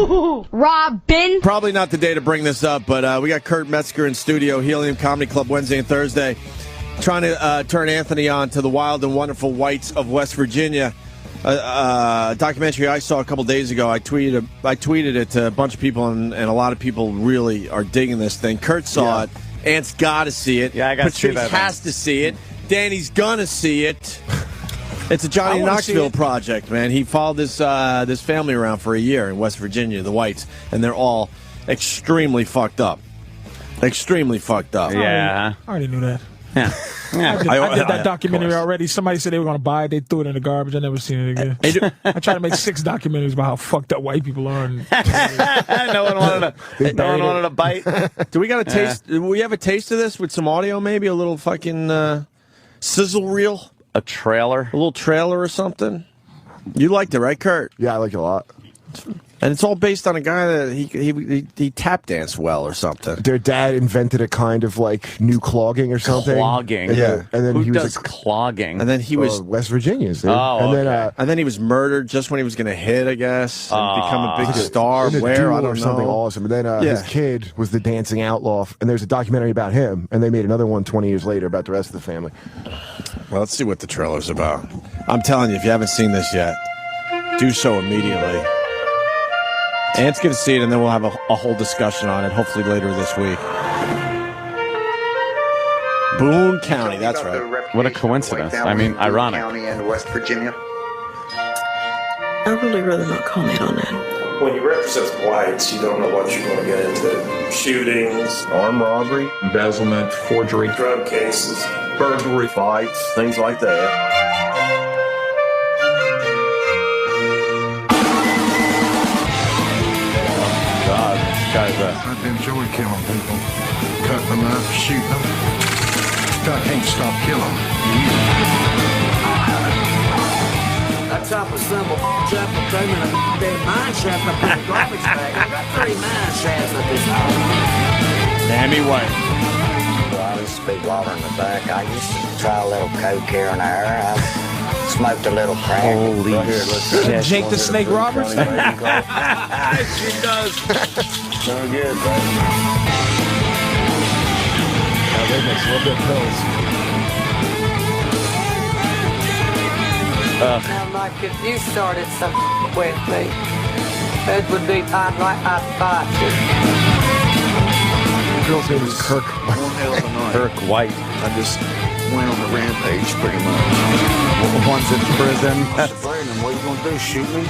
HooHooHooRobin. Probably not the day to bring this up, but we got Kurt Metzger in studio, Helium Comedy Club, Wednesday and Thursday, trying to turn Anthony on to the wild and wonderful whites of West Virginia. A documentary I saw a couple days ago. I tweeted it to a bunch of people, and a lot of people really are digging this thing. Kurt saw it. Ant's got to see it. Yeah, I got to see Patrice that. has to see it. Danny's gonna see it. It's a Johnny Knoxville project, man. He followed this family around for a year in West Virginia, the Whites, and they're all extremely fucked up. Extremely fucked up. Yeah. I already knew that. Yeah. I did that documentary already. Somebody said they were going to buy it. They threw it in the garbage. I never seen it again. I tried to make 6 documentaries about how fucked up white people are. And no one wanted a bite. Do we got a taste? Do we have a taste of this with some audio? Maybe a little fucking sizzle reel, A trailer. a little trailer or something. You liked it, right, Kurt? Yeah, I like it a lot. And it's all based on a guy that he tap danced well or something. Their dad invented a kind of like new clogging or something. Clogging. And Yeah. then Who he was does like, clogging? And then he was, West Virginians. Dude. Oh, and then he was murdered just when he was going to hit, I guess, and become a big star. in a Where duel I don't or something know. awesome. And then his kid was the dancing outlaw, and there's a documentary about him. And they made another one 20 years later about the rest of the family. Well, let's see what the trailer's about. I'm telling you, if you haven't seen this yet, do so immediately. Ant's going to see it, and then we'll have a whole discussion on it, hopefully later this week. Boone County, that's right. What a coincidence. I mean, ironic. County and West Virginia. I'd really rather not comment on that. When you represent the whites, you don't know what you're going to get into. Shootings, armed robbery, embezzlement, forgery, drug cases, burglary, fights, things like that. I enjoy killing people, cutting them up, shooting them. I can't stop killing them. I chop a symbol, chop a thing in a damn mine shaft up in a garbage bag. I got 3 mine shafts at this house. Tammy White. Well, I used to be water in the back. I used to try a little coke here and there. I smoked a little crack. Holy shit. Jake the Snake Roberts? She does. So good, baby. They make a little bit of pills. Now, Mike, if you started something with me, it would be time like I'd fight you. The girl's name was Kirk. One hell of a night. Kirk White. I just went on a rampage, pretty much. One's in prison. Brandon, what are you going to do, shoot me?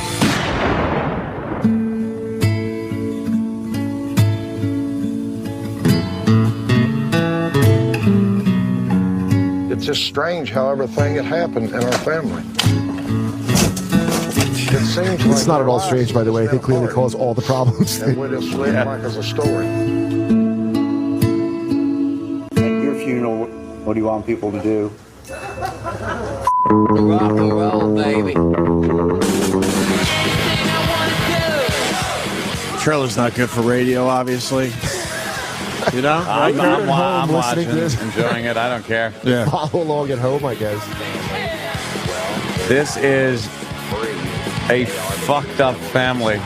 It's just strange how everything had happened in our family. It seems It's not at all strange, by the way. They clearly cause all the problems. And we just live like as a story. At your funeral, what do you want people to do? Rock and roll, baby. Trailer's not good for radio, obviously. You know? I'm listening watching, to this. enjoying it. I don't care. Yeah. Follow along at home, I guess. This is a fucked up family.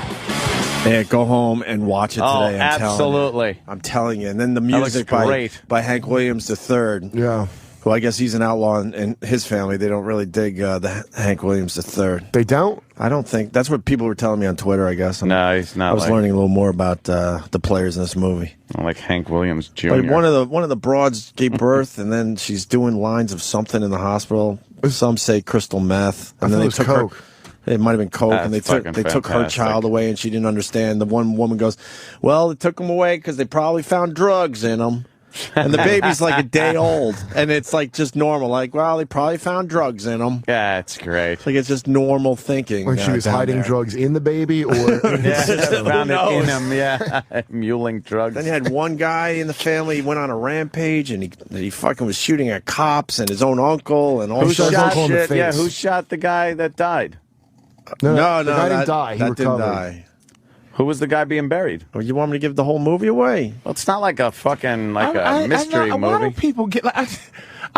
Yeah, go home and watch it today. Oh, absolutely. I'm telling you. And then the music by Hank Williams III. Yeah. Who I guess he's an outlaw and his family. They don't really dig the Hank Williams III. They don't? I don't think. That's what people were telling me on Twitter, I guess. No, he's not. I was learning a little more about the players in this movie. Like Hank Williams Jr. But one of the broads gave birth, and then she's doing lines of something in the hospital. Some say crystal meth, and then they took coke. her. It might have been coke, That's and they took her fantastic. child away, and she didn't understand. The one woman goes, "Well, they took him away because they probably found drugs in him." And the baby's like a day old, and it's like just normal. Like, well, they probably found drugs in him. Yeah, it's great. Like it's just normal thinking. Like she was hiding drugs in the baby, or Found it in him. Yeah, muling drugs. Then you had one guy in the family. He went on a rampage, and he fucking was shooting at cops and his own uncle and all. Who sorts shot of shit? Yeah, who shot the guy that died? No, the guy didn't die. He that didn't recovered. die. Who was the guy being buried? Well, you want me to give the whole movie away? Well, it's not like a fucking mystery why movie. do people get like?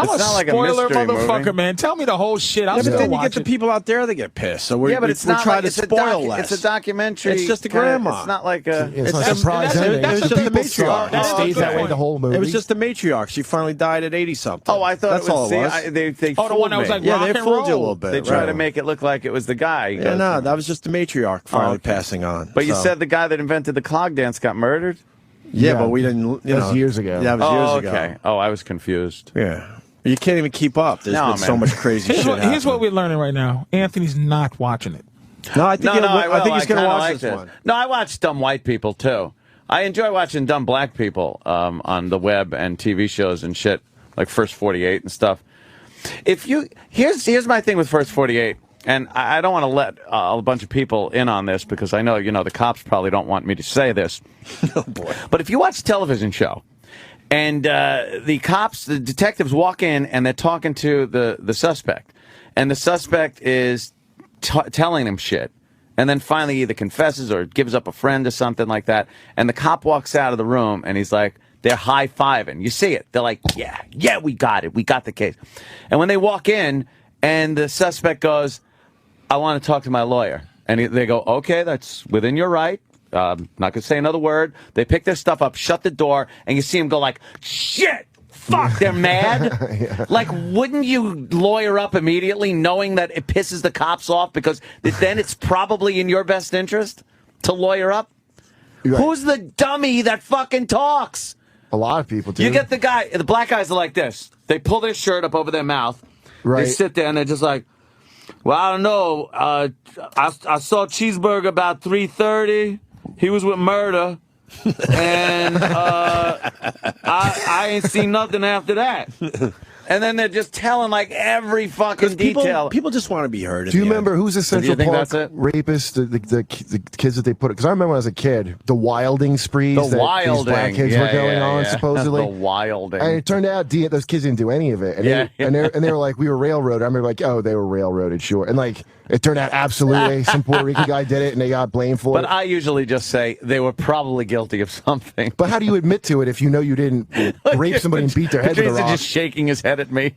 I'm a not like a spoiler mystery motherfucker, movie. man. Tell me the whole shit. I'll Yeah, but still then you watch get the it. people out there that get pissed. So we're but it's we're not trying like, to spoil less. It's a documentary. It's just a kinda- grandma. It's not like a. It's not a that's- surprise that's- ending. that's The just the people saw matriarch. it. It stays that way the whole movie. It was just the matriarch. She finally died at 80-something. Oh, I thought that's it was. all it was. See, they the fooled one that was me. like Yeah, rock they and fooled you a roll. little bit. They tried right. to make it look like it was the guy. Yeah, no, that was just the matriarch finally okay. passing on. But you So- said the guy that invented the clog dance got murdered? yeah, but we didn't. You That was know, years ago. Yeah, it was years ago. Okay. Oh, I was confused. Yeah, you can't even keep up. There's No, been so man. much crazy Here's shit. here's what happening. we're learning right now. Anthony's not watching it. No, I think No, I think he's going to kinda watch liked this it. one. No, I watch dumb white people too. I enjoy watching dumb black people on the web and TV shows and shit, like First 48 and stuff. Here's my thing with First 48, and I don't want to let a bunch of people in on this because I know the cops probably don't want me to say this. Oh boy! But if you watch a television show and the detectives walk in and they're talking to the suspect, and the suspect is telling him shit, and then finally either confesses or gives up a friend or something like that, and the cop walks out of the room and he's like, they're high-fiving. You see it. They're like, yeah, we got it. We got the case. And when they walk in and the suspect goes, I want to talk to my lawyer. And they go, okay, that's within your right. Not going to say another word. They pick their stuff up, shut the door, and you see them go like, shit, fuck, they're mad. Yeah. Like, wouldn't you lawyer up immediately knowing that it pisses the cops off because then it's probably in your best interest to lawyer up? Right. Who's the dummy that fucking talks? A lot of people do. You get the black guys are like this. They pull their shirt up over their mouth. Right. They sit there and they're just like, well, I don't know. I saw Cheeseburger about 3:30. He was with Murder. And I ain't seen nothing after that. And then they're just telling like every fucking detail. People just want to be heard. Do you remember who's the Central think Park that's it? rapist? The kids that they put. Because I remember when I was a kid, the wilding sprees The that these wilding. black kids were going on supposedly. The wilding. And it turned out those kids didn't do any of it. And they were like, we were railroaded. I remember like, oh, they were railroaded, sure. And like, it turned out absolutely some Puerto Rican guy did it, and they got blamed for it. But I usually just say they were probably guilty of something. But how do you admit to it if you know you didn't rape somebody and beat their head with a Patrice rock? is just shaking his head at me.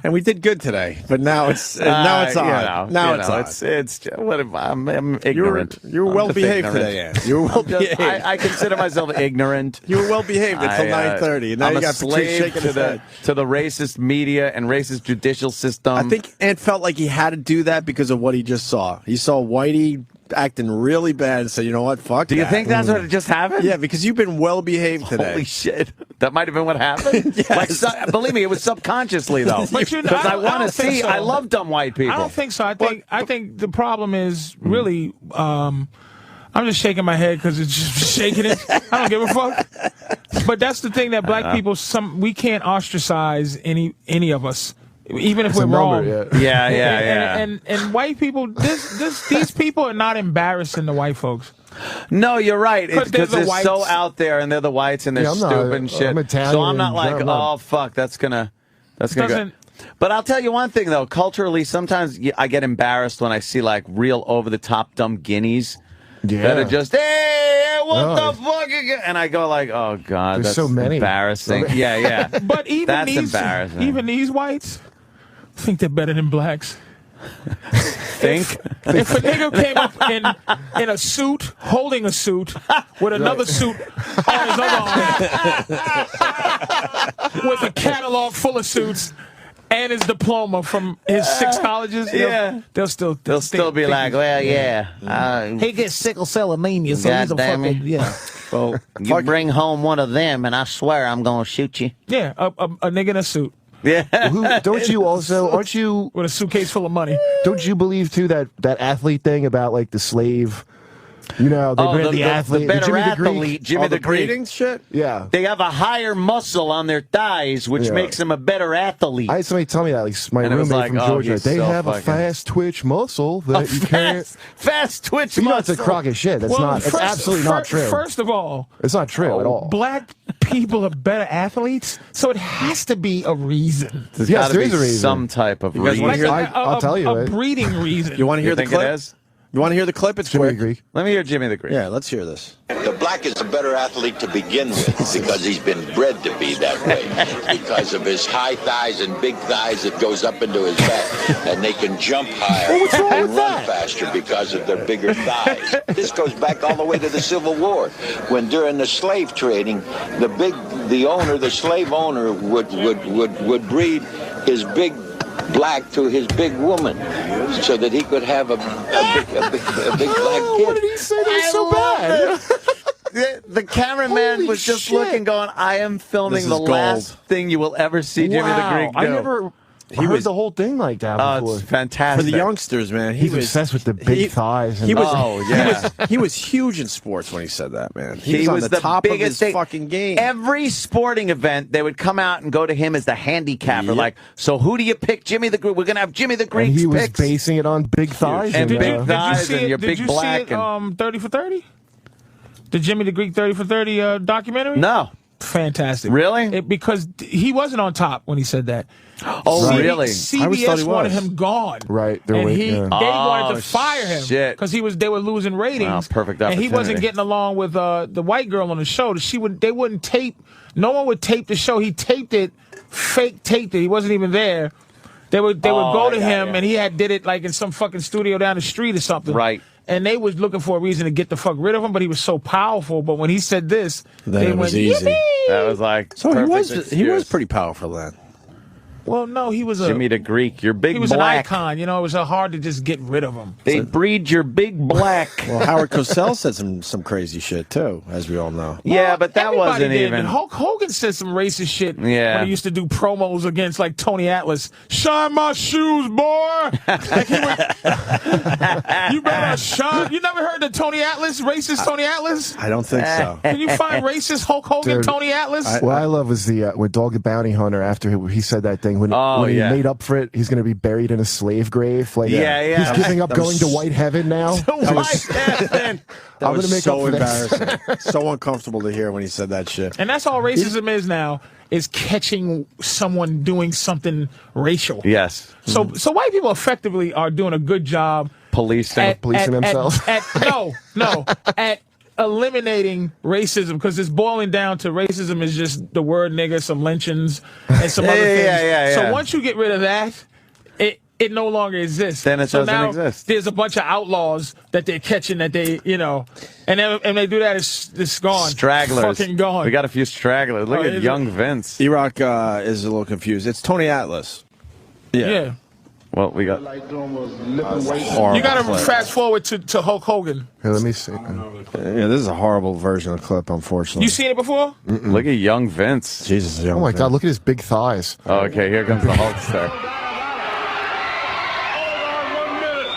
And we did good today, but now it's on. I'm ignorant. You were well behaved today, Ann. You were well behaved. I consider myself ignorant. You were well behaved until 9:30. Now I'm you a got slave shaking his head. to the racist media and racist judicial system. I think Ant felt like he had to do that because of what he just saw. He saw Whitey acting really bad and said, you know what, fuck Do you that. think that's what just happened? Yeah, because you've been well behaved today. Holy shit. That might have been what happened. Yes. Like, believe me, it was subconsciously, though. But you know, Because I want to don't think see, so. I love dumb white people. I don't think so. I think the problem is really. I'm just shaking my head because it's just shaking it. I don't give a fuck. But that's the thing that black people we can't ostracize any of us. Even if we're wrong. Yeah. And white people, these people are not embarrassing the white folks. No, you're right. It's 'Cause they're because the they're so whites. out there and they're the whites and they're stupid and shit. I'm Italian so I'm not like, I'm not- oh fuck, that's gonna go. Doesn't- But I'll tell you one thing though. Culturally, sometimes I get embarrassed when I see like real over the top dumb guineas that are just, hey, what the fuck? And I go like, oh god, There's that's so many. embarrassing. Yeah. But even That's these, embarrassing. even these whites think they're better than blacks. Think. If a nigga came up in a suit, holding a suit, with another suit on his other arm, with a catalog full of suits, and his diploma from his 6 colleges, they'll still be like, well, yeah. He gets sickle cell anemia, so he's a damn it. fucking Well, you bring home one of them, and I swear I'm gonna shoot you. Yeah, a nigga in a suit. Yeah. Don't you also, aren't you, with a suitcase full of money? Don't you believe too that athlete thing about like the slave? You know, they bred the athlete, the better Jimmy the Greek. athlete, Jimmy the Greek. breeding shit? Yeah. They have a higher muscle on their thighs, which makes them a better athlete. I had somebody tell me that, like my And it was roommate like, from Georgia. he's They so have a fucking- fast twitch muscle that you can't. Fast twitch You know, muscle. it's a crock of shit. That's not. It's absolutely not true. First of all, it's not true at all. black people are better athletes, so it has to be a reason. There's Yes, gotta there be is a reason. some type of guys reason. wanna hear I'll tell you a it. breeding reason. You want to hear You the think clip? it is? You want to hear the clip? It's Jimmy quick. the Greek. Let me hear Jimmy the Greek. Yeah, let's hear this. The black is a better athlete to begin with because he's been bred to be that way. Because of his high thighs and big thighs that goes up into his back. And they can jump higher and run faster because of their bigger thighs. This goes back all the way to the Civil War, when during the slave trading, the slave owner would breed his big black to his big woman so that he could have a big black kid. What did he say? That's so bad. The cameraman was just looking, going, I am filming the last thing you will ever see Jimmy the Greek do. I never heard the whole thing like that before. It's fantastic. For the youngsters, man. He's obsessed with the big thighs. And He was huge in sports when he said that, man. He was was on the top of his thing. fucking game. Every sporting event, they would come out and go to him as the handicapper. Like, so who do you pick? Jimmy the Greek. We're going to have Jimmy the Greek's and he was picks. basing it on big thighs. And big thighs and your big black. Did you see it, 30 for 30? The Jimmy the Greek 30 for 30 documentary? No. Fantastic. Really? Because he wasn't on top when he said that. Oh, really? CBS wanted him gone. Right. And they wanted to fire him because they were losing ratings. Wow, perfect and opportunity. he wasn't getting along with the white girl on the show. They wouldn't tape. No one would tape the show. He taped it, fake taped it. He wasn't even there. They would go to him and he did it like in some fucking studio down the street or something. Right. And they was looking for a reason to get the fuck rid of him, but he was so powerful. But when he said this, then it was easy. Yippee! That was like So he was pretty powerful then. Well, no, he was Jimmy the Greek, your big he was black. an icon. You know, it was hard to just get rid of him. They breed your big black. Well, Howard Cosell said some crazy shit too, as we all know. Yeah, but that Everybody wasn't did. even. And Hulk Hogan said some racist shit Yeah. when he used to do promos against like Tony Atlas. Shine my shoes, boy. Like you better shine. You never heard the Tony Atlas, racist Tony Atlas? I don't think so. Can you find racist Hulk Hogan, Dude, Tony Atlas? What I love was the when Dog the Bounty Hunter, after he said that thing, when he made up for it, he's going to be buried in a slave grave. Like, he's giving up going to white heaven now. That I'm was going to make so up for this. embarrassing. So uncomfortable to hear when he said that shit. And that's all racism is now, is catching someone doing something racial. Yes. So white people effectively are doing a good job Policing themselves. At eliminating racism, because it's boiling down to racism is just the word nigger, some lynchings, and some other things. So once you get rid of that, it no longer exists. Then it doesn't now exist. There's a bunch of outlaws that they're catching that they, and they do that, it's gone. Stragglers. Fucking gone. We got a few stragglers. Look at young Vince. E-Rock is a little confused. It's Tony Atlas. Yeah. Well, we got. You got to fast forward to Hulk Hogan. Here, let me see. Yeah, this is a horrible version of the clip, unfortunately. You seen it before? Look at young Vince. Jesus, young Oh my Vince. God, look at his big thighs. Oh, okay, here comes the Hulkster.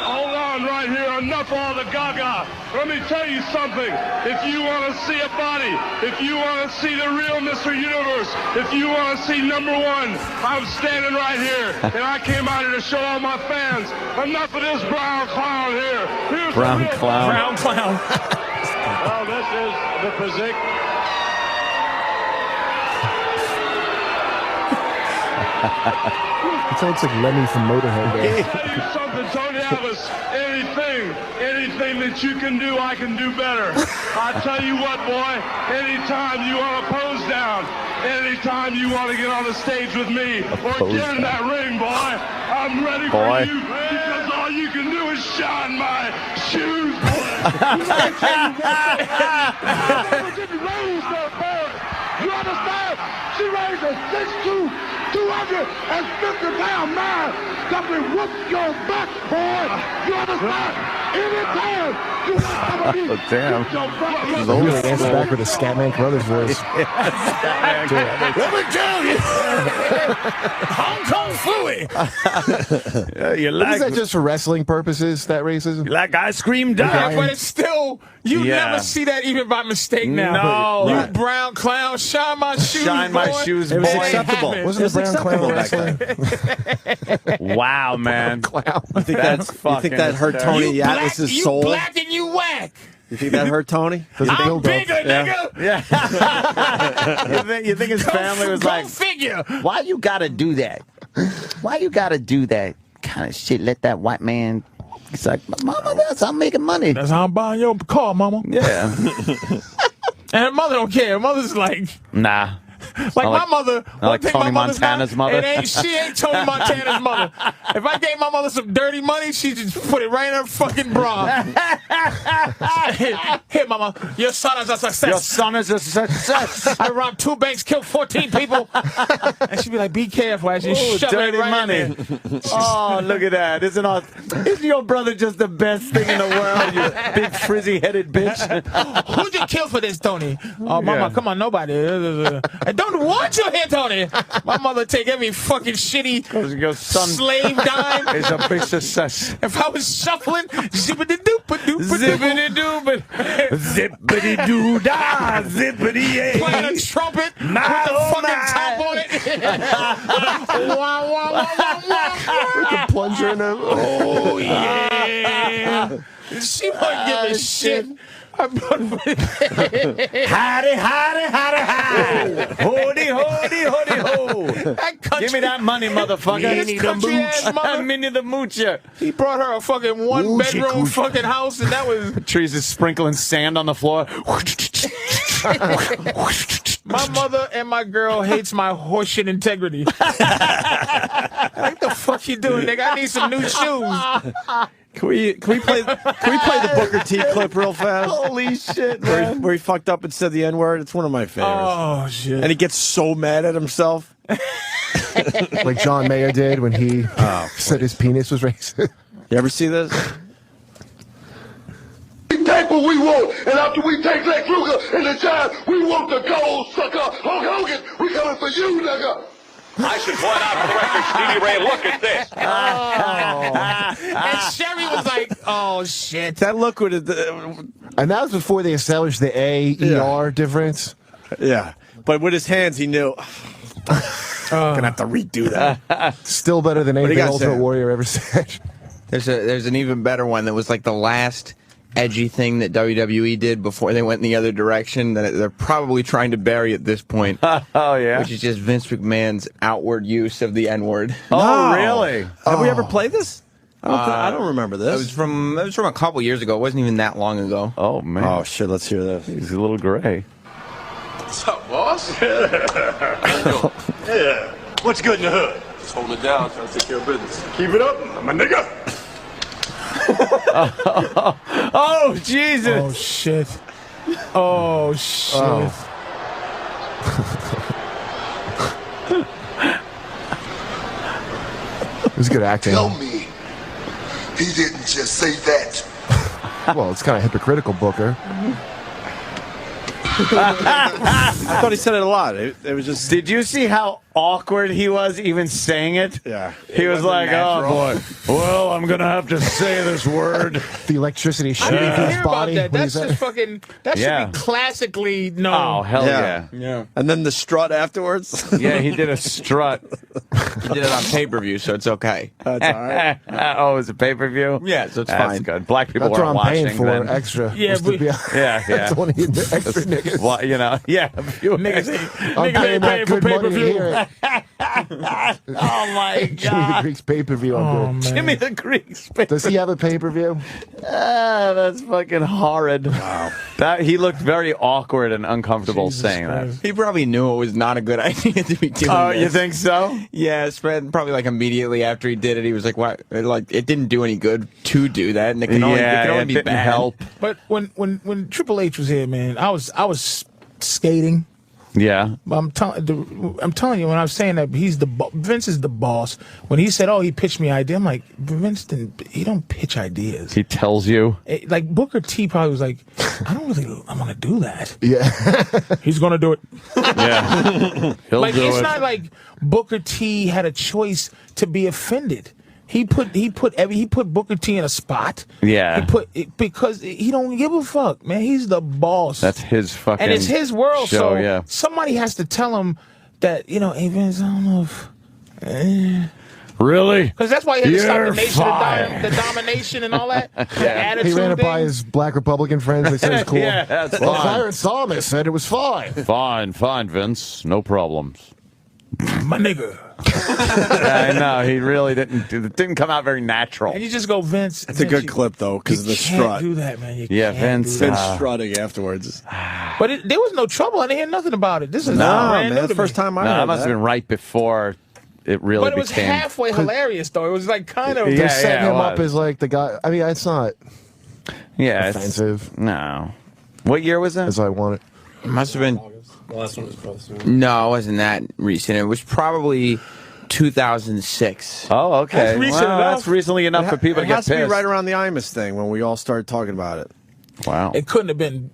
Hold on right here. Enough of all the gaga. Let me tell you something. If you want to see a body, if you want to see the real Mr. Universe, if you want to see number one, I'm standing right here. And I came out here to show all my fans. Enough of this brown clown here. Here's Brown the real clown. Brown clown. Well, this is the physique. It sounds like Lemmy from Motorhead. There. Tell you something, Tony Atlas. Anything that you can do, I can do better. I tell you what, boy. Anytime you want to pose down, anytime you want to get on the stage with me, or get in that ring, boy, I'm ready for you. Because all you can do is shine my shoes, boy. You understand? She raised a 6'2", 250-pound man that will whoop your back, boy. You understand? Anytime you want to come Oh, damn. He's really answered back with a Scatman Crothers voice. Let me tell you, Hong Kong Fooey. You Is that just for wrestling purposes, that racism? You like ice cream Yeah, duck? but it's still, you never see that even by mistake now. No. You brown clown, shine my shoes, Shine my boy. shoes, It was boy. acceptable. Wasn't the brown clown back wrestling? Wow, man. You think that hurt hysterical. Tony Atlas's you soul? black and you whack. You think that hurt Tony? I'm bigger, nigga. Yeah. you think his family was Go like, figure. why you gotta do that? Why you gotta do that kind of shit? Let that white man He's like, Mama, that's how I'm making money. That's how I'm buying your car, Mama. Yeah. And her mother don't care. Her mother's like, nah. Like my mother, like Tony Montana's mother. She ain't Tony Montana's mother. If I gave my mother some dirty money, she just put it right in her fucking bra. Here, Mama, your son is a success. Your son is a success. I robbed 2 banks, killed 14 people. And she'd be like, be careful. I just shove dirty it right money. in there. Oh, look at that. Isn't your brother just the best thing in the world, you big frizzy-headed bitch? Who'd you kill for this, Tony? Oh, Mama, come on, nobody. I don't want you here, Tony. My mother take every fucking shitty your son slave dime. Is a big success. If I was shuffling, zippity-doop-a-doop-a-doop. Zippity-doop, zippity-doo-dah, zippity-yay. Playing a trumpet with the fucking top on it. Wah, wah, wah, wah, wah. With the plunger in her. Oh, yeah. She won't give a shit. Howdy, howdy, howdy, howdy. Hody, hody, hody, ho. Give me that money, motherfucker. Minnie the Mooch. Minnie the Moocher. He brought her a fucking 1-bedroom fucking house, and that was... Patrice is sprinkling sand on the floor. My mother and my girl hates my horseshit integrity. What the fuck you doing, nigga? I need some new shoes. Can we play the Booker T clip real fast? Holy shit, man. Where he fucked up and said the N-word? It's one of my favorites. Oh, shit. And he gets so mad at himself. Like John Mayer did when he said his penis was racist. You ever see this? We take what we want, and after we take Lex Luger and the Giants, we want the gold, sucker. Hulk Hogan, we coming for you, nigga. I should point out for the record, Stevie Ray, look at this. And Sherry was like, oh, shit. That look would have... And that was before they established the A-E-R difference. Yeah. But with his hands, he knew... Gonna have to redo that. Still better than anything Ultimate Warrior ever said. There's an even better one that was like the last edgy thing that WWE did before they went in the other direction that they're probably trying to bury at this point. Oh, yeah? Which is just Vince McMahon's outward use of the N-word. Oh, really? Have we ever played this? I don't remember this. It was from a couple years ago. It wasn't even that long ago. Oh, man. Oh, shit, let's hear this. He's a little gray. What's up, boss? Yeah. What's good in the hood? Just holding it down, trying to take care of business. Keep it up, my nigga. Oh, Jesus. Oh, shit. Oh, shit. It was good acting. Tell me, he didn't just say that. Well, it's kind of hypocritical, Booker. I thought he said it a lot. It was just... Did you see how awkward he was even saying it? Yeah. He was like, natural. oh, boy. Well, I'm going to have to say this word. The electricity shooting I through didn't his hear body. about that. when That's he said just it. fucking... That Yeah. should be classically known. Oh, hell yeah. And then the strut afterwards. Yeah, he did a strut. He did it on pay-per-view, so it's okay. That's all right. Oh, it's a pay-per-view? Yeah, so it's That's fine. good. Black people That's what aren't I'm watching paying for, then. extra. Yeah, was to but- be- Yeah, That's one of the extra niggas. Well, you know, yeah. A few Niggas I'm paying that for good money to pay-per-view. hear it. Oh, my Jimmy the God. Greek's pay-per-view. I'm Oh, good. man. Jimmy the Greek's. Does he have a pay-per-view? That's fucking horrid. Wow. He looked very awkward and uncomfortable Jesus saying Christ. He probably knew it was not a good idea to be doing that. Oh, this. you think so? Yeah, probably like immediately after he did it, he was like, "What? Like it didn't do any good to do that, and it can only, it can only it be didn't bad." help. But when Triple H was here, man, I was skating. Yeah. I'm telling you, when I was saying that Vince is the boss. When he said, "Oh, he pitched me an idea," I'm like, Vince didn't. He don't pitch ideas. He tells you. Like Booker T probably was like, I want to do that. Yeah. He's gonna do it. Yeah. He'll Like do it's it. not like Booker T had a choice to be offended. He put Booker T in a spot. Yeah. Because he don't give a fuck, man. He's the boss. That's his fucking and it's his world. show, So yeah. somebody has to tell him that, hey Vince, I don't know if. Really? Because that's why he had to stop You're the nation, fired. the domination, and all that. The He attitude ran it thing. by his black Republican friends. They said it was cool. Yeah, that's Well, fine. Clarence Thomas said it was fine. Fine, Vince. No problems. My nigga. I know, he really didn't. It didn't come out very natural. And you just go, Vince. It's a good clip, though, because of the strut. You can't do that, man. You Yeah, can't Vince. do that. Vince strutting afterwards. But there was no trouble. I didn't hear nothing about it. This is No, brand man. new That's to the first me. time I No, heard that must that. have been right before it really But it was became. halfway hilarious, though. It was like kind of. They're setting it him up was. as like the guy. I mean, it's not Yeah, offensive No. What year was that? as I want it. It must have been. The last one was probably soon. No, it wasn't that recent. It was probably 2006. Oh, okay. That's recent Well, enough. that's recently enough for people to It get has to be pissed. right around the Imus thing when we all started talking about it. Wow. It couldn't have been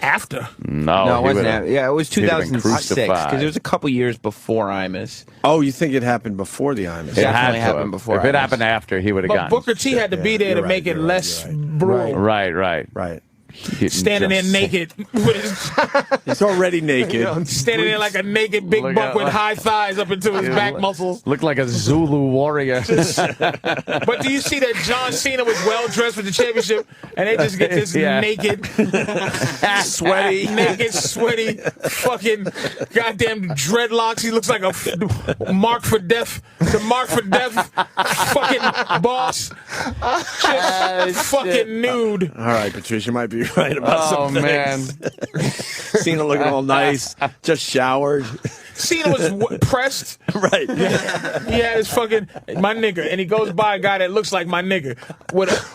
after. No, No, it he wasn't. would've- Yeah, it was he'd have been 2006 because crucified. it was a couple years before Imus. Oh, you think it happened before the Imus? It Definitely had to happened have. before If it Imus. happened after, he would have But gotten. Booker T had to be there you're to right, make it you're right, less you're right. brutal. Right. Right. Standing there naked with his He's already naked. standing there like a naked big Look buck at- with high thighs up into his back muscles. Looked like a Zulu warrior. But do you see that John Cena was well dressed for the championship, and they just get this Yeah. naked, sweaty, fucking goddamn dreadlocks. He looks like a Mark for Death, the Mark for Death fucking boss, just fucking nude. All right, Patrice, you might be right about Oh, some man. things. Cena looking all nice, just showered. Cena was pressed. Right. He had his fucking my nigga, and he goes by a guy that looks like my nigga.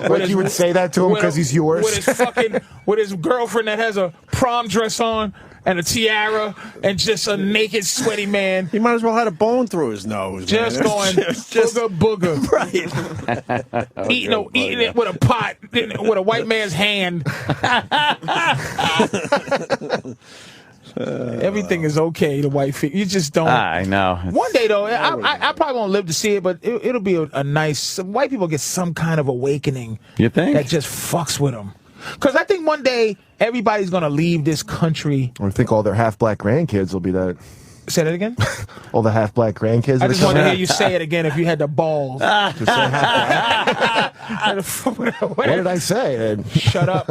Like you would say that to him because he's yours. With his girlfriend that has a prom dress on and a tiara and just a naked, sweaty man. He might as well had a bone through his nose. Just man. going Just- booger. right. Eating it with a pot, with a white man's hand. Everything is okay. The white feet. You just don't. I know. One day though, I probably won't live to see it, but it'll be a nice. White people get some kind of awakening. You think? That just fucks with them. Because I think one day everybody's gonna leave this country. I think all their half-black grandkids will be that. Say that again. All the half-black grandkids. I that just come want to out. hear you say it again if you had the balls. What did I say? Shut up.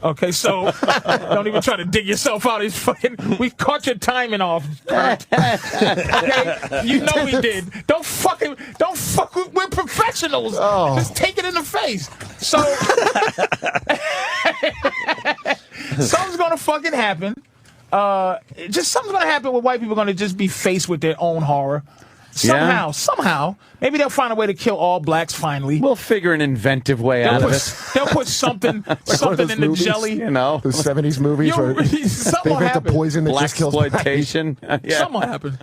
Okay, so don't even try to dig yourself out. He's fucking. We caught your timing off. Kurt. Okay, you know we did. Don't fuck. We're professionals. Oh. Just take it in the face. So something's gonna fucking happen. Just something's gonna happen where white people are gonna just be faced with their own horror. Somehow, maybe they'll find a way to kill all blacks. Finally, We'll figure an inventive way out of it. they'll put something One of those in the movies, jelly. You know, Those 70s movies where they Something will invent the happen. poison that black just kills blacks. exploitation. Yeah. Something will happen.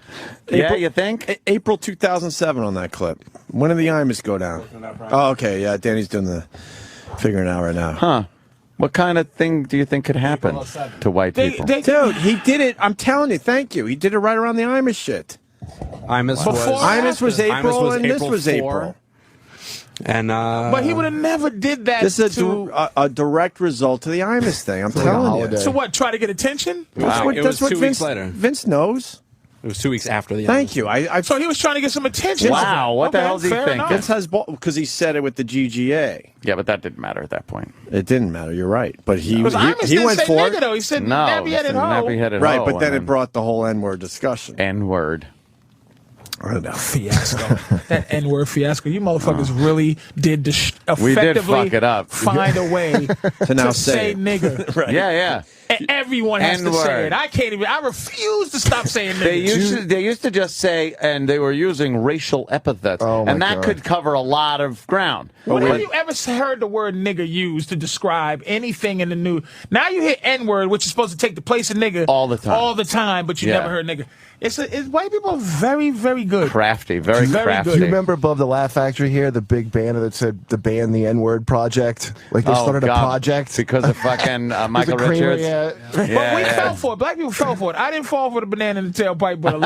Yeah, you think? April 2007 on that clip. When did the Imus go down? Oh, okay. Yeah, Danny's doing the figuring it out right now. Huh? What kind of thing do you think could happen to white people? Dude, he did it. I'm telling you. Thank you. He did it right around the Imus shit. Imus Imus was April, Imus was and this April was 4. April. And But he would have never did that. This is to a direct result to the Imus thing. I'm telling you. So what? Try to get attention? That's what, It that's was what 2 Vince, weeks later. Vince knows. It was 2 weeks after the. Thank you. So he was trying to get some attention. Wow, what the Okay, hell do you fair think? enough. Vince has because he said it with the GGA. Yeah, but that didn't matter at that point. It didn't matter. You're right. But he Because Imus he didn't went say for nigga it. though. He said No, nappy-headed hoe. nappy-headed Right, hoe, but then and it brought the whole N-word discussion. N-word. I don't know. Fiasco. That N-word fiasco. You motherfuckers really did We did effectively fuck it up. find a way To now to say say it. nigga. Right. Yeah. And everyone has to say N-word. it. I can't even. I refuse to stop saying They nigga. used to just say, and they were using racial epithets, Oh, my and that God. could cover a lot of ground. When have you ever heard the word nigga used to describe anything in the news? Now you hear N-word, which is supposed to take the place of nigga All the time. all the time, but you Yeah. never heard nigga. It's white people are very, very good. Crafty, very crafty. Do you remember above the Laugh Factory here, the big banner that said the Ban the N-Word Project? Like they started a project. because of fucking Michael There's a Kramer, Richards. yeah. But we fell for it. Black people fell for it. I didn't fall for the banana in the tailpipe, but a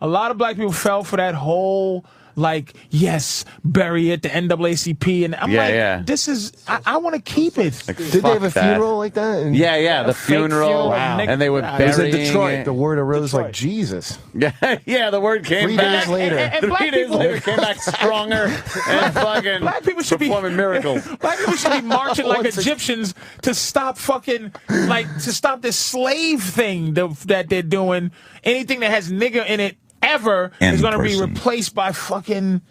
lot of black people fell for that whole yes, bury it, the NAACP, and I'm this is I want to keep it. Like, Did they have a fuck that. funeral like that? And Yeah, the fake funeral, Wow. and they were It It was burying in Detroit. it. The word arose like Jesus. Yeah, the word came 3 back. days later. And black 3 days people- later, came back stronger and fucking Black people should be performing miracles. Black people should be marching like Egyptians to stop fucking to stop this slave thing that they're doing. Anything that has nigger in it ever In is going to be person. replaced by fucking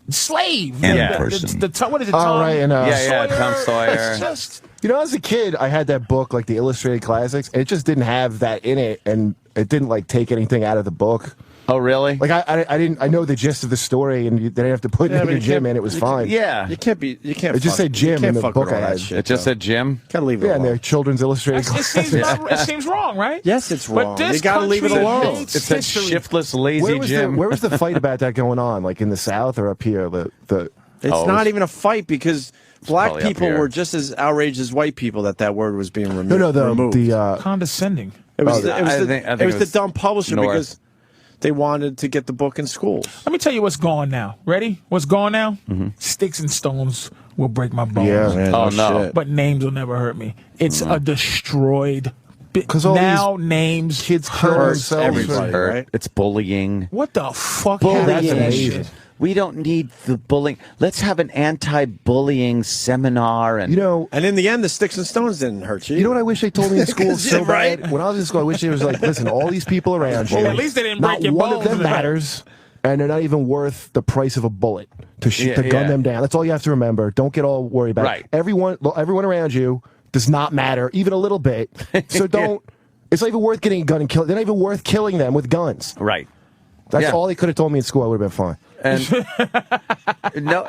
slave. In The- person. what is it? Oh, Tom right, and, Yeah, Tom Sawyer. It's just You know, as a kid, I had that book, like the Illustrated Classics. It just didn't have that in it, and it didn't like take anything out of the book. Oh, really? Like I didn't. I know the gist of the story, and they didn't have to put Nigger Jim in. It was fine. Yeah. You can't. It just said Jim in the book I had. It just said Jim? Gotta leave it Yeah, and alone. they're Children's Illustrated it seems Classics. it seems wrong, right? Yes, it's But wrong. this You gotta leave it country alone. hates It said history. shiftless, lazy Jim. Where was the fight about that going on? Like in the South or up here? It's Oh, not even a fight because black probably up people here. were just as outraged as white people that word was being removed. No, removed. Condescending. It was, I think it was the dumb publisher North. because they wanted to get the book in schools. Let me tell you what's gone now. Ready? What's gone now? Sticks and stones will break my bones. Yeah. Man, Oh, no. shit. But names will never hurt me. It's a destroyed. Because all now names kids kill hurt themselves. everybody. Hurt. right? It's bullying. What the fuck Bullying. happened to that amazing. shit? We don't need the bullying. Let's have an anti-bullying seminar. And You know, And in the end, the sticks and stones didn't hurt you. you know what I wish they told me in school so Yeah, right? bad? When I was in school, I wish they was like, listen, all these people around you. Well, at least they didn't not break your one bones. of them matters, and they're not even worth the price of a bullet to shoot, Yeah, to gun yeah. them down. That's all you have to remember. Don't get all worried about Right. it. Everyone around you does not matter, even a little bit. So don't. It's not even worth getting a gun and kill. They're not even worth killing them with guns. right. That's Yeah. all they could have told me in school. I would have been fine. And no,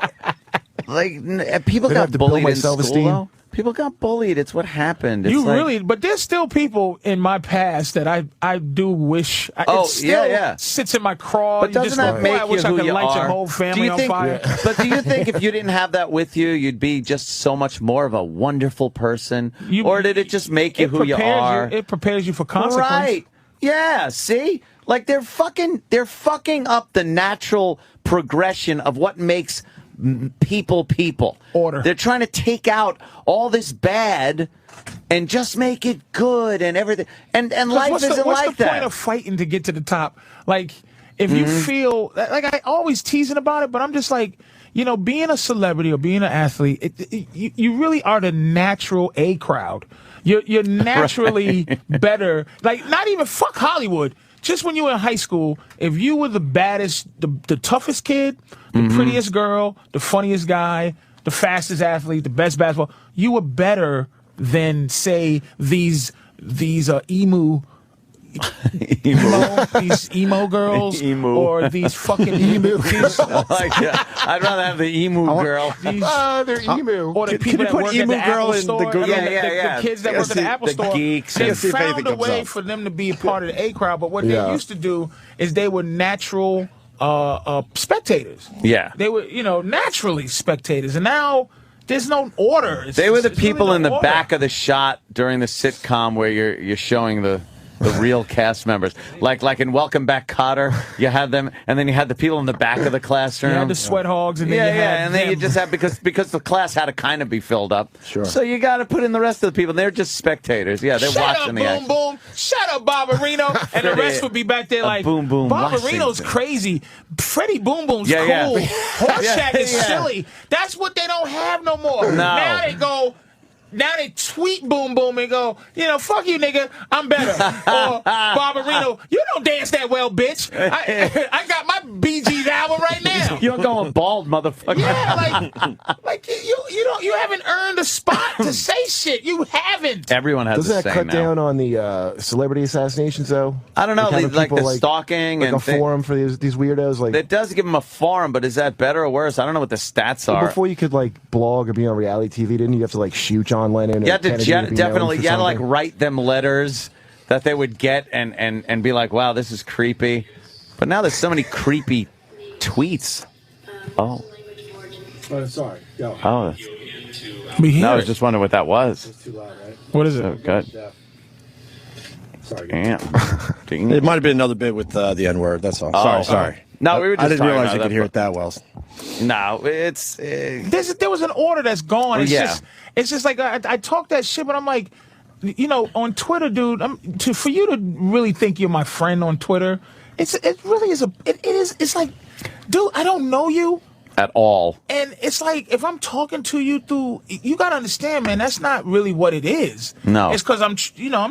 like people They don't have got to build bullied my in school. self-esteem. Though. People got bullied. It's what happened. It's You like- really, but there's still people in my past that I do wish. Oh, it still yeah. sits in my craw. But You doesn't just that go, make "Boy, I wish you I who could you light are? your whole family on fire." But do you think if you didn't have that with you, you'd be just so much more of a wonderful person? Or did it just make you who you are? It prepares you for consequence. Right. Yeah, see? Like they're fucking up the natural progression of what makes people. Order. They're trying to take out all this bad and just make it good and everything. And life What's isn't what's like the that. point of fighting to get to the top? Like, if you feel like I always teasing about it, but I'm just like, being a celebrity or being an athlete, you really are the natural A crowd. You're naturally better. Like, not even fuck Hollywood. Just when you were in high school, if you were the baddest, the toughest kid, the prettiest girl, the funniest guy, the fastest athlete, the best basketball, you were better than, say, these emo these emo girls or these fucking emu girls. I'd rather have the emu girl. They're emu. Or the people that work at the Apple store. the The kids that work at the Apple store. geeks. They see if found anything a comes way up. for them to be a part of the A crowd. But what they used to do is they were natural spectators. Yeah. They were, naturally spectators. And now there's no order. They were the It's really people no in the order. back of the shot during the sitcom where you're showing the real cast members. Like in Welcome Back, Kotter, you had them, and then you had the people in the back of the classroom. You had the sweat hogs, and then you had and then you them. just had because the class had to kind of be filled up. Sure. So you got to put in the rest of the people. They're just spectators. Yeah, they're Shut watching up, the boom, action. boom. Shut up, Barbarino. And the rest would be back there like, Boom Boom Barbarino's Washington. crazy. Freddie Boom Boom's Yeah, yeah. cool. Horseshack is Yeah. silly. That's what they don't have no more. No. Now they tweet Boom Boom and go, fuck you, nigga, I'm better. Or Barbarino, you don't dance that well, bitch. I got my Bee Gees album right now. You're going bald, motherfucker. Yeah, like you haven't earned a spot to say shit. You haven't. Everyone has Doesn't the that same cut now. down on the celebrity assassinations, though? I don't know, having like people, the stalking like and a forum for these weirdos. Like It does give them a forum, but is that better or worse? I don't know what the stats are. before you could blog or be on reality TV, didn't you have to shoot John Lennon? You had to Kennedy to be known definitely, for you had to something? write them letters that they would get and be like, wow, this is creepy. But now there's so many creepy tweets. Oh. Sorry. Go. Oh. We hear No, I was it. just wondering what that was. It's too loud, right? What is it? Oh, good. Sorry. Damn. It might have been another bit with the N word. That's all. Oh, Sorry. No, we were just I didn't talking realize about you could that, hear but- it that well. No, it's... There was an order that's gone. It's Yeah. just like I talk that shit, but I'm like, on Twitter, dude. For you to really think you're my friend on Twitter, it really is it's like, dude, I don't know you. at all. And it's like, if I'm talking to you through, you got to understand, man, that's not really what it is. No. It's because I'm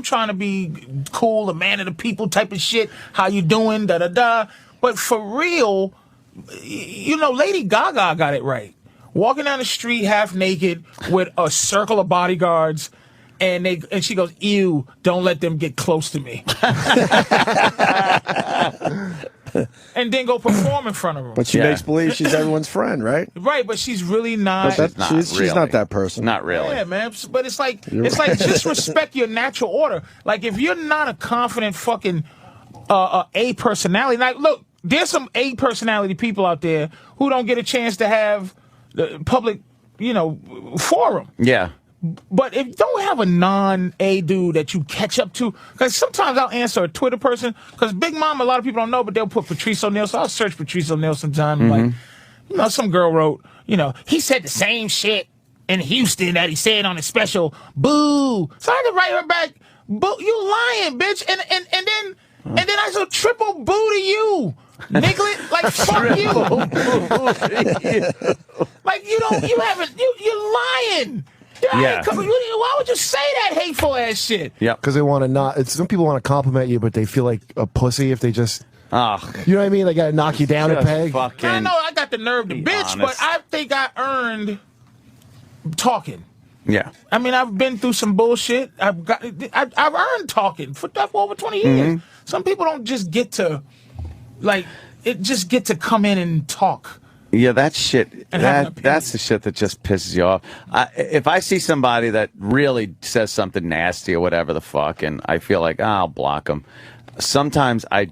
trying to be cool, a man of the people type of shit. How you doing? Da-da-da. But for real, you know, Lady Gaga got it right. Walking down the street half naked with a circle of bodyguards, and she goes, "Ew, don't let them get close to me." And then go perform in front of them. But she makes believe she's everyone's friend, right? Right, but she's really not. She's not that person. Not really. Yeah, man. But it's like just respect your natural order. Like if you're not a confident fucking A personality. Like, look, there's some A personality people out there who don't get a chance to have the public, forum. Yeah. But if you don't have a non-A dude that you catch up to, because sometimes I'll answer a Twitter person, because Big Mom, a lot of people don't know, but they'll put Patrice Oneal, so I'll search Patrice Oneal sometime. Like, some girl wrote, he said the same shit in Houston that he said on his special, boo. So I had to write her back, boo, you lying, bitch. And then I said, triple boo to you. Nigga, like, fuck you. Like, you're lying. Yeah. Why would you say that hateful ass shit? Yeah. Because they want to some people want to compliment you, but they feel like a pussy if they just. You know what I mean? They got to knock you down a peg. I know I got the nerve to bitch, but I think I earned talking. Yeah. I mean, I've been through some bullshit. I've earned talking for over 20 years. Some people don't just get to, come in and talk. Yeah, that shit. That's the shit that just pisses you off. If I see somebody that really says something nasty or whatever the fuck, and I feel like I'll block them. Sometimes I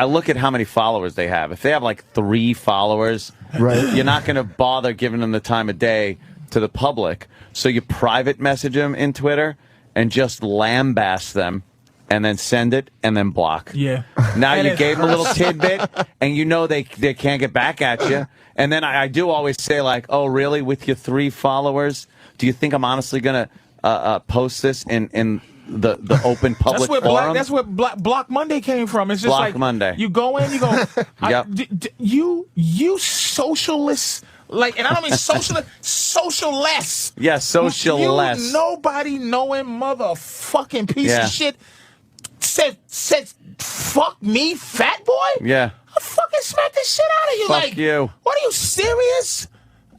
look at how many followers they have. If they have like 3 followers, right, you're not going to bother giving them the time of day to the public. So you private message them in Twitter and just lambaste them. And then send it, and then block. Yeah. Now you gave them a little tidbit, and they can't get back at you. And then I do always say, like, oh, really? With your 3 followers? Do you think I'm honestly going to post this in the open public forum? That's where Block Monday came from. It's just Block like Monday. You go in, you go, yep. You socialists. Like, and I don't mean socialess. Yeah, socialess. You nobody knowing motherfucking piece of shit said fuck me, fat boy? Yeah. I'll fucking smack the shit out of you. Fuck like, you. What are you serious?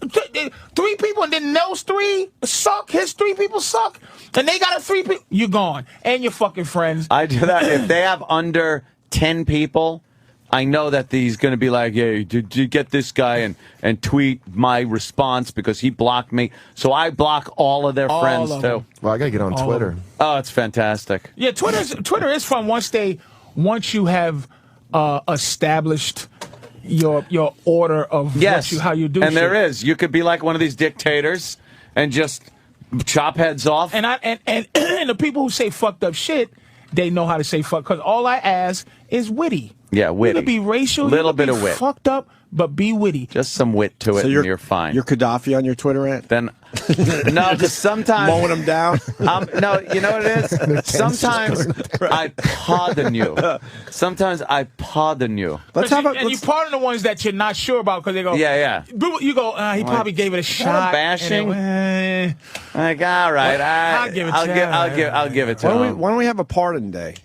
3 people and then those 3 suck. His 3 people suck. And they got 3 people. You're gone. And your fucking friends. I do that. If they have under 10 people, I know that he's going to be like, hey, did you get this guy and tweet my response because he blocked me? So I block all of their friends, too. Well, I got to get on Twitter. Oh, it's fantastic. Yeah, Twitter is fun once you have established your order of how you do and shit. There is. You could be like one of these dictators and just chop heads off. And the people who say fucked up shit, they know how to say fuck, because all I ask is witty. Yeah, witty. You could be racial, little bit of wit, fucked up, but be witty. Just some wit to it, and you're fine. You're Gaddafi on your Twitter rant? Then, no, just sometimes mowing them down. No, you know what it is. Sometimes I pardon you. Sometimes I pardon you. You pardon the ones that you're not sure about because they go, yeah. You go, he probably gave it a shot. Bashing. Like, all right, I'll give it to him. I'll give it to him. Why don't we have a pardon day?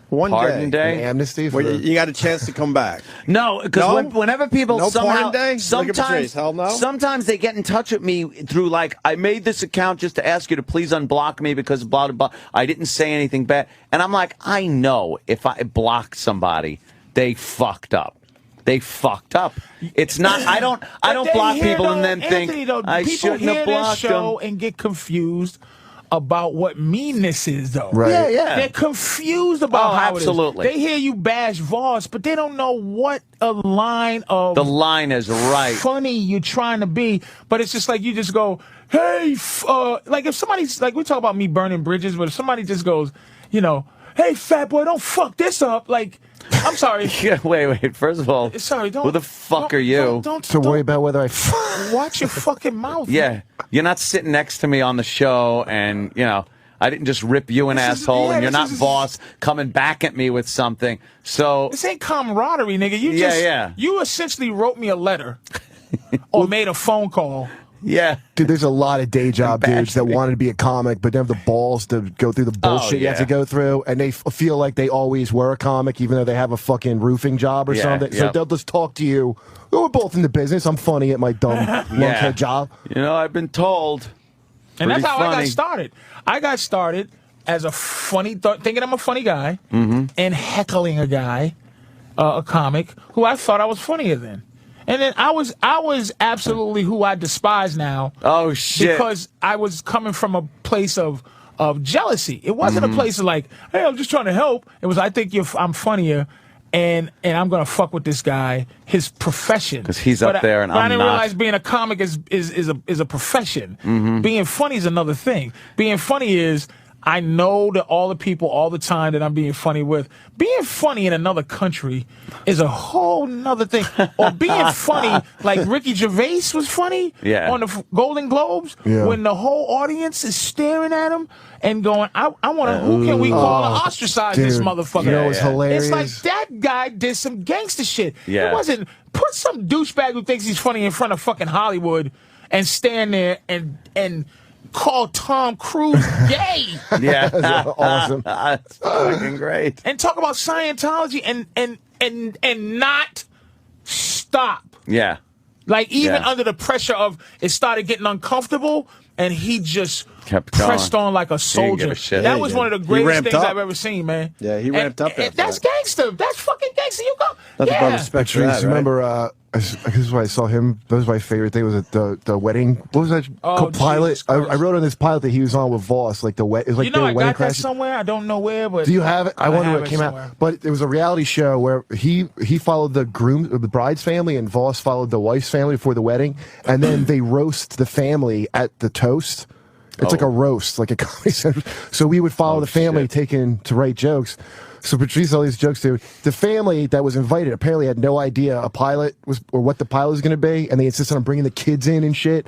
Pardon day? An amnesty for you got a chance to come back. No, because whenever people somehow, pardon day? sometimes, Hell no? sometimes they get in touch with me through like, I made this account just to ask you to please unblock me because blah blah blah. I didn't say anything bad, and I'm like, I know if I block somebody, they fucked up. They fucked up. It's not. I don't block people and then think I shouldn't have blocked them and get confused about what meanness is, though. Right. Yeah. They're confused about how absolutely. it is. They hear you bash Voss, but they don't know what a line of the line is right. Funny you're trying to be, but it's just like you just go, hey, like if somebody's like we talk about me burning bridges, but if somebody just goes, hey, fat boy, don't fuck this up, like. I'm sorry. Yeah, wait. First of all, who the fuck are you? Don't worry about whether I watch your fucking mouth. Yeah, you're not sitting next to me on the show, and I didn't just rip you an asshole, and you're not Voss coming back at me with something. So this ain't camaraderie, nigga. You essentially wrote me a letter or made a phone call Yeah. Dude, there's a lot of day job dudes that wanted to be a comic, but don't have the balls to go through the bullshit you have to go through, and they feel like they always were a comic, even though they have a fucking roofing job or something. So they'll just talk to you. We're both in the business. I'm funny at my dumb lunkhead job. You know, I've been told. And that's how I got started. I got started as a funny, thinking I'm a funny guy, and heckling a guy, a comic, who I thought I was funnier than. And then I was absolutely who I despise now. Oh, shit. Because I was coming from a place of jealousy. It wasn't a place of like, hey, I'm just trying to help. It was, I think I'm funnier, and I'm gonna fuck with this guy, his profession. Because he's up there, and I I'm didn't not. realize being a comic is a profession. Being funny is another thing. Being funny is, I know that all the people all the time that I'm being funny with. Being funny in another country is a whole nother thing. Or being funny, like Ricky Gervais was funny on the Golden Globes, when the whole audience is staring at him and going, I want to, who can we call to ostracize this motherfucker? You know what's hilarious? It's like that guy did some gangster shit. Yeah. It wasn't, put some douchebag who thinks he's funny in front of fucking Hollywood and stand there and call Tom Cruise gay. Yeah. That's awesome. That's fucking great. And talk about Scientology and not stop. Yeah. Like, even under the pressure of it started getting uncomfortable, and he just kept pressed going. on like a soldier. That was one of the greatest things I've ever seen, man. Yeah, he ramped up. And that's gangster. That's fucking gangster. You go. Nothing but respect for Patrice, that, right? remember, this is why I saw him. That was my favorite thing. Was at the wedding. What was that? Pilot. I wrote on this pilot that he was on with Voss. Like it was like You know, I wedding got that crash. somewhere. I don't know where, but Do you have it? I wonder where it came somewhere. out. But it was a reality show where he followed the bride's family, and Voss followed the wife's family before the wedding, and then they roast the family at the toast. It's like a roast, like a comedy center. So we would follow the family taking to write jokes. So Patrice, all these jokes to the family that was invited apparently had no idea a pilot was or what the pilot was going to be, and they insisted on bringing the kids in and shit.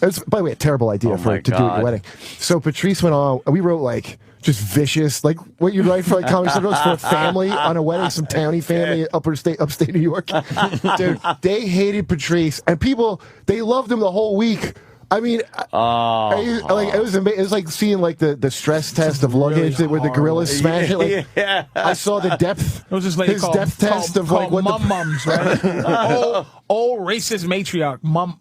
It's, by the way, a terrible idea to do at your wedding. So Patrice went on. We wrote like just vicious, like what you write for like comedy central for a family on a wedding, some towny family upstate New York. Dude, they hated Patrice, and people they loved him the whole week. I mean, it was amazing. It was like seeing like the stress test of luggage where the gorillas smash it. Like, I saw the depth. It was just like his depth test of like what mums, right? old racist matriarch, mum.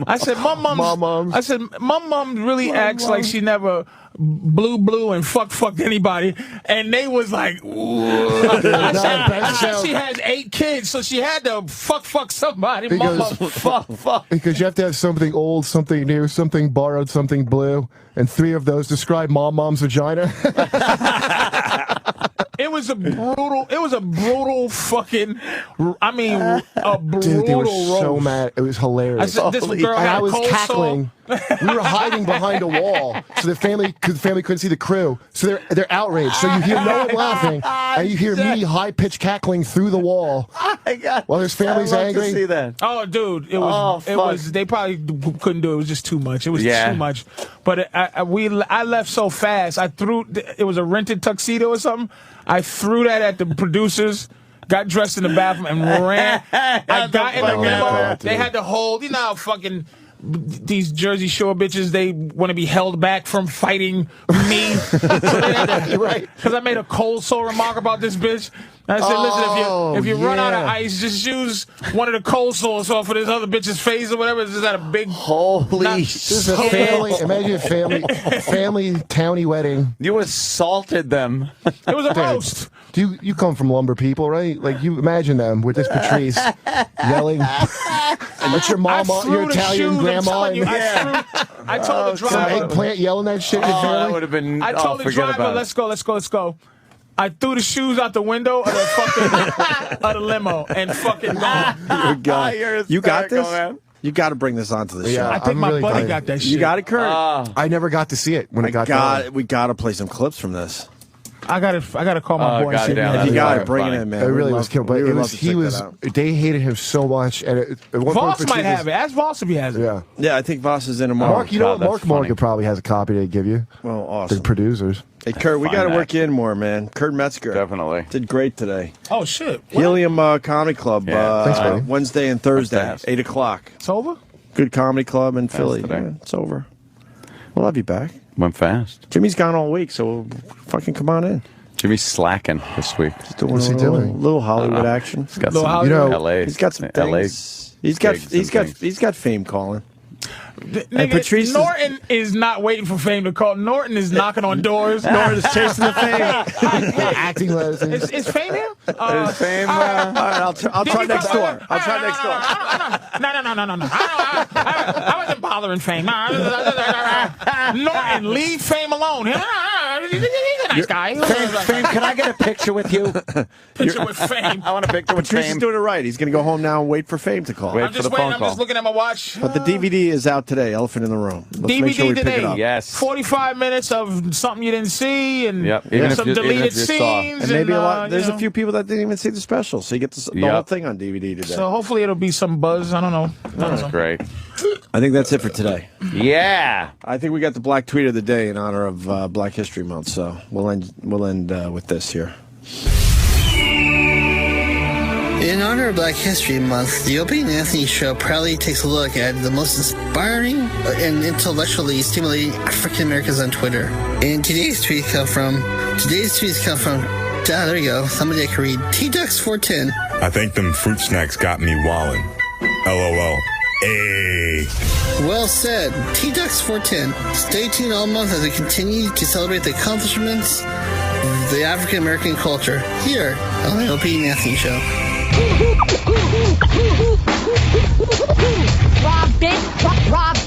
I said, mum. I said, mum really acts like she never blew and fucked anybody, and they was like, I said she has 8 kids, so she had to fuck somebody. Fuck. Because you have to have something old, something new, something borrowed, something blue, and 3 of those describe mom's vagina. It was a brutal fucking, a brutal Dude, they were roast. so mad. It was hilarious. I said, this girl had I was cold cackling. We were hiding behind a wall, so the family couldn't see the crew. So they're outraged. So you hear no one laughing, and you hear me high pitched cackling through the wall. While there's families angry. To see that. Oh, dude, it was. They probably couldn't do it. It was just too much. It was too much. But I left so fast. I threw. It was a rented tuxedo or something. I threw that at the producers. Got dressed in the bathroom and ran. I got in the limo. They had to hold. You know how fucking these Jersey Shore bitches, they want to be held back from fighting me. Right. Because I made a cold soul remark about this bitch. I said, listen, if you run out of ice, just use one of the cold sores off of this other bitch's face or whatever. It's just at a big Imagine a family towny wedding. You assaulted them. It was a roast. You come from lumber people, right? Like you imagine them with this Patrice yelling. What's your mama, your Italian grandma? I told the driver. Some eggplant yelling that shit. That would have been. I told the driver, let's go. I threw the shoes out the window of the fucking of the limo and fucking gone. You got this? Man. You got to bring this onto the show. I think my buddy got that shit. You got it, Kurt? I never got to see it when it got done. We got to play some clips from this. I gotta call my boy. If you got it, bring it in, man. It really was killed, but they hated him so much. And Voss might have it. Ask Voss if he has it. Yeah, I think Voss is in a Mark, you know what? Mark probably has a copy to give you. Well, awesome. The producers. Hey, Kurt, we got to work you in more, man. Kurt Metzger. Definitely. Did great today. Oh, shit. Helium Comedy Club, Thanks, buddy. Wednesday and Thursday, 8 o'clock. It's over? Good comedy club in Philly. today. Yeah, it's over. We'll have you back. Went fast. Jimmy's gone all week, so fucking come on in. Jimmy's slacking this week. He's doing a little Hollywood action. He's got Little some Hollywood. LA. He's got some LA. things. He's got fame calling. Nigga, Patrice Norton is not waiting for fame to call. Norton is knocking on doors. Norton is chasing the fame. Acting lessons. Is fame here? Is fame? All right, I'll try next door. I'll try next door. No. I wasn't bothering fame. Norton, leave fame alone. He's a nice guy. Fame, can I get a picture with you? Picture with fame. I want a picture with Patrice is fame. doing it right. He's going to go home now and wait for fame to call. Wait I'm for just the waiting. phone I'm call. just looking at my watch. But the DVD is out today. Elephant in the Room. Let's DVD make sure we pick today. it up. Yes. 45 minutes of something you didn't see, and Yep. Even if some you- even deleted if you saw. scenes. And maybe a lot. you There's know. a few people that didn't even see the special, so you get the whole thing on DVD today. So hopefully it'll be some buzz. I don't know. That's great. I think that's it for today. Yeah. I think we got the Black Tweet of the Day in honor of Black History Month. So we'll end with this here. In honor of Black History Month, the Opie and Anthony Show proudly takes a look at the most inspiring and intellectually stimulating African Americans on Twitter. And today's tweets come from, there you go, somebody I can read, T-Ducks410. I think them fruit snacks got me wildin'. LOL. Hey. Well said, T-Ducks410. Stay tuned all month as we continue to celebrate the accomplishments of the African American culture here on the Opie and Anthony Show. Robin.